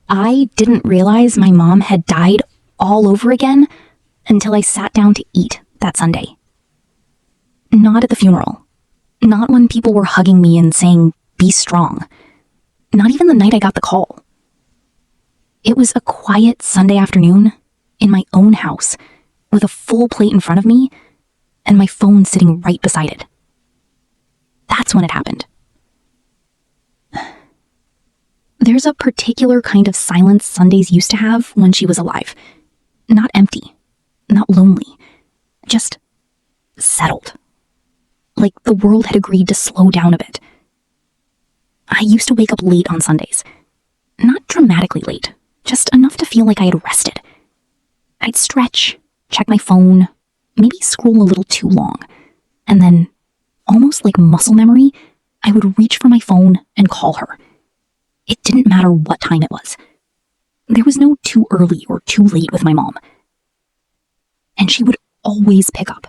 I didn't realize my mom had died all over again until I sat down to eat that Sunday. Not at the funeral. Not when people were hugging me and saying, "Be strong." Not even the night I got the call. It was a quiet Sunday afternoon in my own house with a full plate in front of me and my phone sitting right beside it. That's when it happened. There's a particular kind of silence Sundays used to have when she was alive. Not empty, not lonely, just settled. Like the world had agreed to slow down a bit. I used to wake up late on Sundays. Not dramatically late, just enough to feel like I had rested. I'd stretch, check my phone, maybe scroll a little too long, and then, almost like muscle memory, I would reach for my phone and call her. It didn't matter what time it was. There was no too early or too late with my mom. And she would always pick up.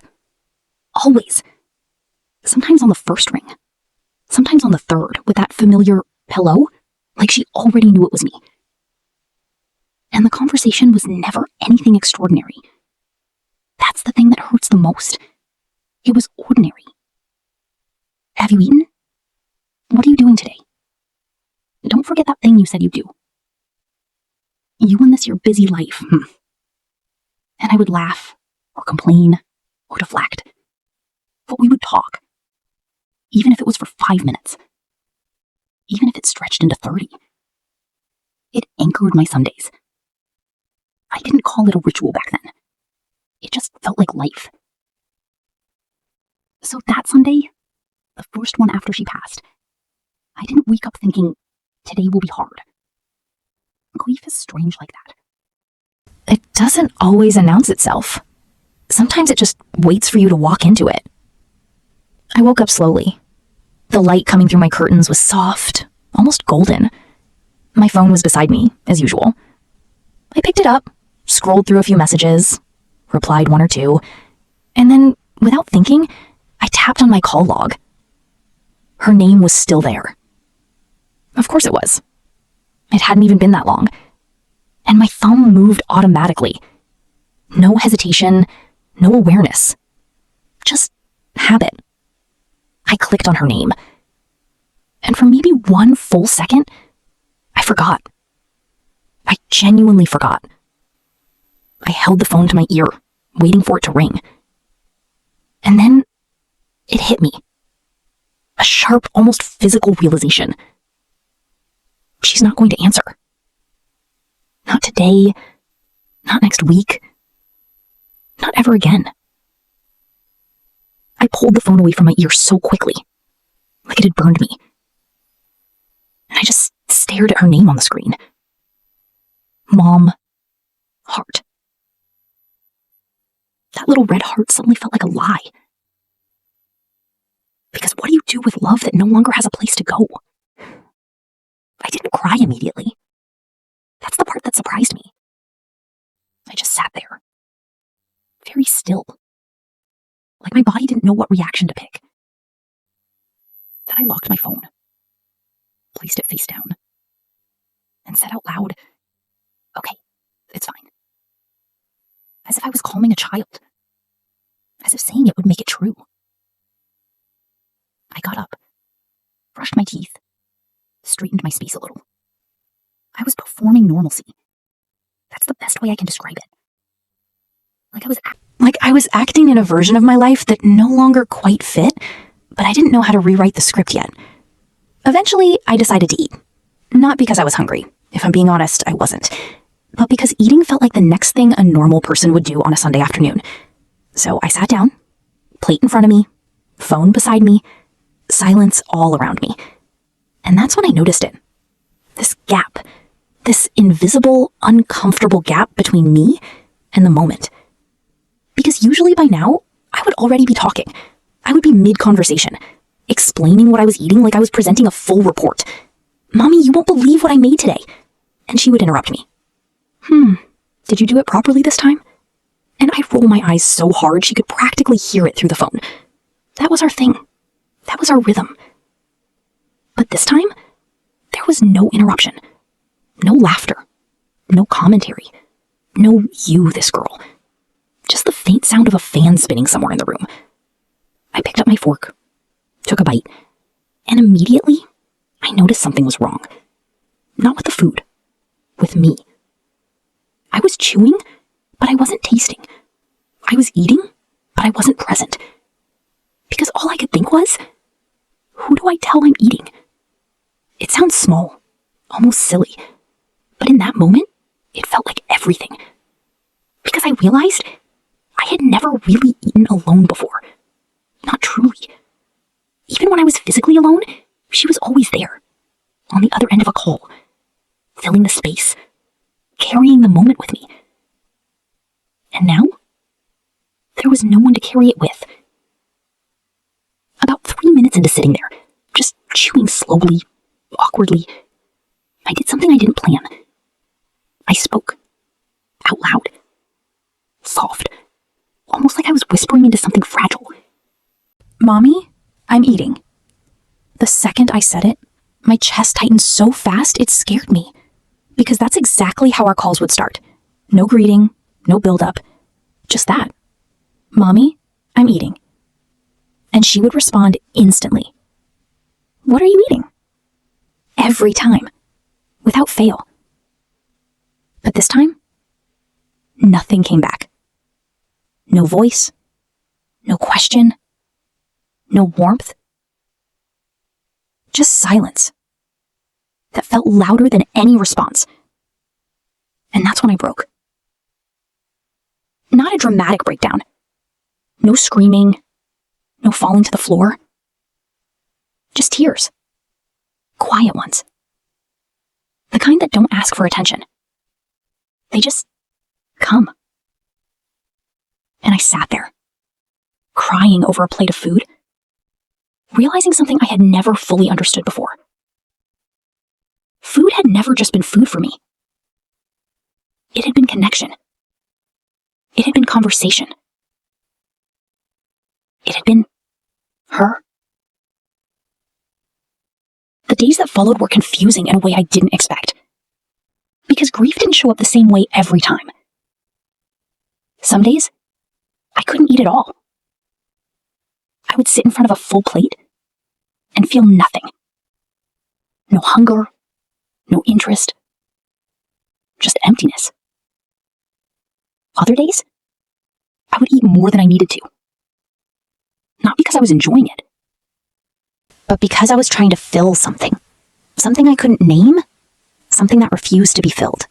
Always. Sometimes on the first ring. Sometimes on the third, with that familiar hello, like she already knew it was me. And the conversation was never anything extraordinary. That's the thing that hurts the most. It was ordinary. "Have you eaten? What are you doing today? Don't forget that thing you said you'd do. You and this your busy life." And I would laugh, or complain, or deflect. But we would talk. Even if it was for 5 minutes. Even if it stretched into 30. It anchored my Sundays. I didn't call it a ritual back then. It just felt like life. So that Sunday, the first one after she passed, I didn't wake up thinking, today will be hard. Grief is strange like that. It doesn't always announce itself. Sometimes it just waits for you to walk into it. I woke up slowly. The light coming through my curtains was soft, almost golden. My phone was beside me, as usual. I picked it up, scrolled through a few messages, replied one or two, and then, without thinking, I tapped on my call log. Her name was still there. Of course it was. It hadn't even been that long. And my thumb moved automatically. No hesitation, no awareness. Just habit. I clicked on her name. And for maybe one full second, I forgot. I genuinely forgot. I held the phone to my ear, waiting for it to ring. And then it hit me. A sharp, almost physical realization. She's not going to answer. Not today, not next week, not ever again. I pulled the phone away from my ear so quickly, like it had burned me. And I just stared at her name on the screen. Mom, heart. That little red heart suddenly felt like a lie. Because what do you do with love that no longer has a place to go? I didn't cry immediately. That's the part that surprised me. I just sat there, very still, like my body didn't know what reaction to pick. Then I locked my phone, placed it face down, and said out loud, "Okay, it's fine." As if I was calming a child, as if saying it would make it true. I got up, brushed my teeth, straightened my space a little. I was performing normalcy. That's the best way I can describe it. Like I was acting in a version of my life that no longer quite fit, but I didn't know how to rewrite the script yet. Eventually, I decided to eat. Not because I was hungry. If I'm being honest, I wasn't. But because eating felt like the next thing a normal person would do on a Sunday afternoon. So I sat down, plate in front of me, phone beside me, silence all around me. And that's when I noticed it. This gap. This invisible, uncomfortable gap between me and the moment. Because usually by now, I would already be talking. I would be mid-conversation, explaining what I was eating like I was presenting a full report. "Mommy, you won't believe what I made today." And she would interrupt me. Did you do it properly this time?" And I'd roll my eyes so hard she could practically hear it through the phone. That was our thing. That was our rhythm. But this time, there was no interruption. No laughter. No commentary. No "you, this girl." Just the faint sound of a fan spinning somewhere in the room. I picked up my fork, took a bite, and immediately I noticed something was wrong. Not with the food, with me. I was chewing, but I wasn't tasting. I was eating, but I wasn't present. Because all I could think was, who do I tell I'm eating? It sounds small, almost silly, but in that moment, it felt like everything. Because I realized I had never really eaten alone before. Not truly. Even when I was physically alone, she was always there, on the other end of a call, filling the space, carrying the moment with me. And now, there was no one to carry it with. About 3 minutes into sitting there, just chewing slowly, awkwardly, I did something I didn't plan. I spoke. Out loud. Soft. Almost like I was whispering into something fragile. "Mommy, I'm eating." The second I said it, my chest tightened so fast it scared me. Because that's exactly how our calls would start. No greeting, no build-up. Just that. "Mommy, I'm eating." And she would respond instantly. "What are you eating?" Every time. Without fail. But this time, nothing came back. No voice. No question. No warmth. Just silence. That felt louder than any response. And that's when I broke. Not a dramatic breakdown. No screaming. No falling to the floor. Just tears. Quiet ones. The kind that don't ask for attention. They just come. And I sat there, crying over a plate of food, realizing something I had never fully understood before. Food had never just been food for me. It had been connection. It had been conversation. It had been her. The days that followed were confusing in a way I didn't expect. Because grief didn't show up the same way every time. Some days, I couldn't eat at all. I would sit in front of a full plate and feel nothing. No hunger, no interest, just emptiness. Other days, I would eat more than I needed to. Not because I was enjoying it, but because I was trying to fill something. Something I couldn't name, something that refused to be filled.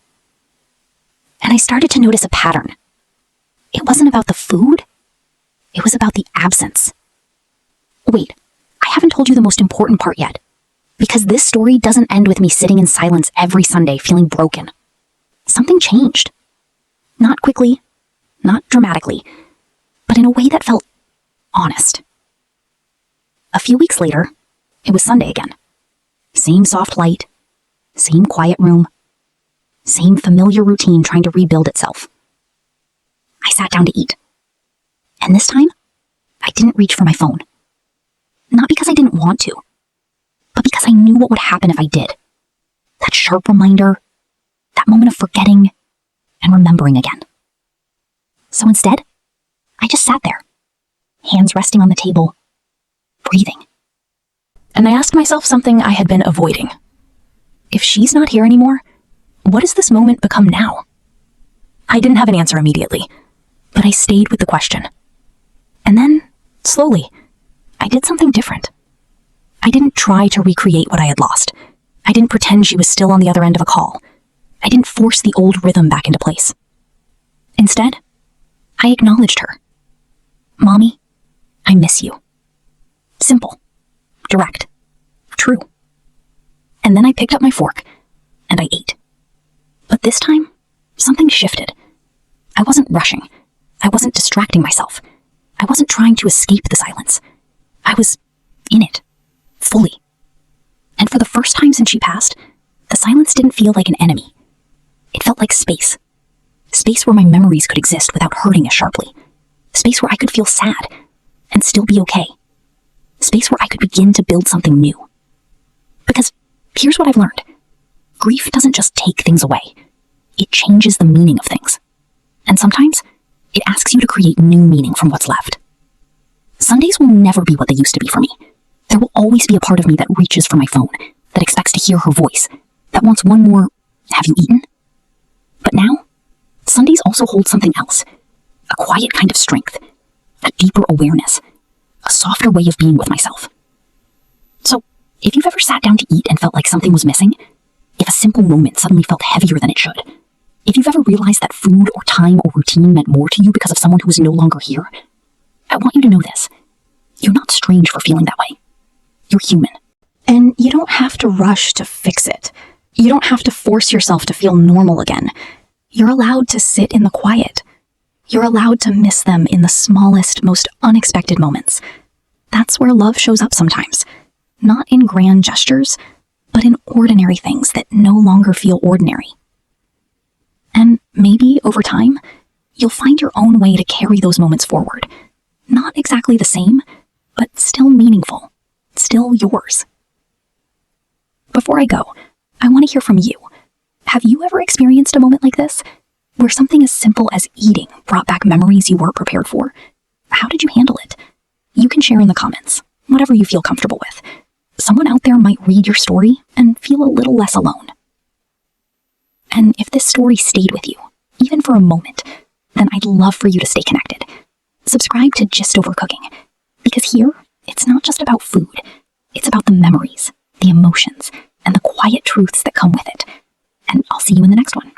And I started to notice a pattern. It wasn't about the food, it was about the absence. Wait, I haven't told you the most important part yet. Because this story doesn't end with me sitting in silence every Sunday feeling broken. Something changed. Not quickly, not dramatically, but in a way that felt honest. A few weeks later, it was Sunday again. Same soft light, same quiet room, same familiar routine trying to rebuild itself. I sat down to eat. And this time, I didn't reach for my phone. Not because I didn't want to, but because I knew what would happen if I did. That sharp reminder, that moment of forgetting and remembering again. So instead, I just sat there, hands resting on the table, breathing. And I asked myself something I had been avoiding. If she's not here anymore, what does this moment become now? I didn't have an answer immediately, but I stayed with the question. And then, slowly, I did something different. I didn't try to recreate what I had lost. I didn't pretend she was still on the other end of a call. I didn't force the old rhythm back into place. Instead, I acknowledged her. "Mommy, I miss you." Simple, direct, true. And then I picked up my fork, and I ate. But this time, something shifted. I wasn't rushing. I wasn't distracting myself. I wasn't trying to escape the silence. I was in it, fully. And for the first time since she passed, the silence didn't feel like an enemy. It felt like space. Space where my memories could exist without hurting as sharply. Space where I could feel sad and still be okay. Space where I could begin to build something new. Because here's what I've learned. Grief doesn't just take things away. it changes the meaning of things. And sometimes, it asks you to create new meaning from what's left. Sundays will never be what they used to be for me. There will always be a part of me that reaches for my phone, that expects to hear her voice, that wants one more, "Have you eaten?" But now, Sundays also hold something else. A quiet kind of strength, a deeper awareness, a softer way of being with myself. So, if you've ever sat down to eat and felt like something was missing, if a simple moment suddenly felt heavier than it should, if you've ever realized that food or time or routine meant more to you because of someone who is no longer here, I want you to know this. You're not strange for feeling that way. You're human. And you don't have to rush to fix it. You don't have to force yourself to feel normal again. You're allowed to sit in the quiet. You're allowed to miss them in the smallest, most unexpected moments. That's where love shows up sometimes. Not in grand gestures, but in ordinary things that no longer feel ordinary. And maybe, over time, you'll find your own way to carry those moments forward. Not exactly the same, but still meaningful. Still yours. Before I go, I want to hear from you. Have you ever experienced a moment like this, where something as simple as eating brought back memories you weren't prepared for? How did you handle it? You can share in the comments, whatever you feel comfortable with. Someone out there might read your story and feel a little less alone. And if this story stayed with you, even for a moment, then I'd love for you to stay connected. Subscribe to GistOver Cooking, because here, it's not just about food. It's about the memories, the emotions, and the quiet truths that come with it. And I'll see you in the next one.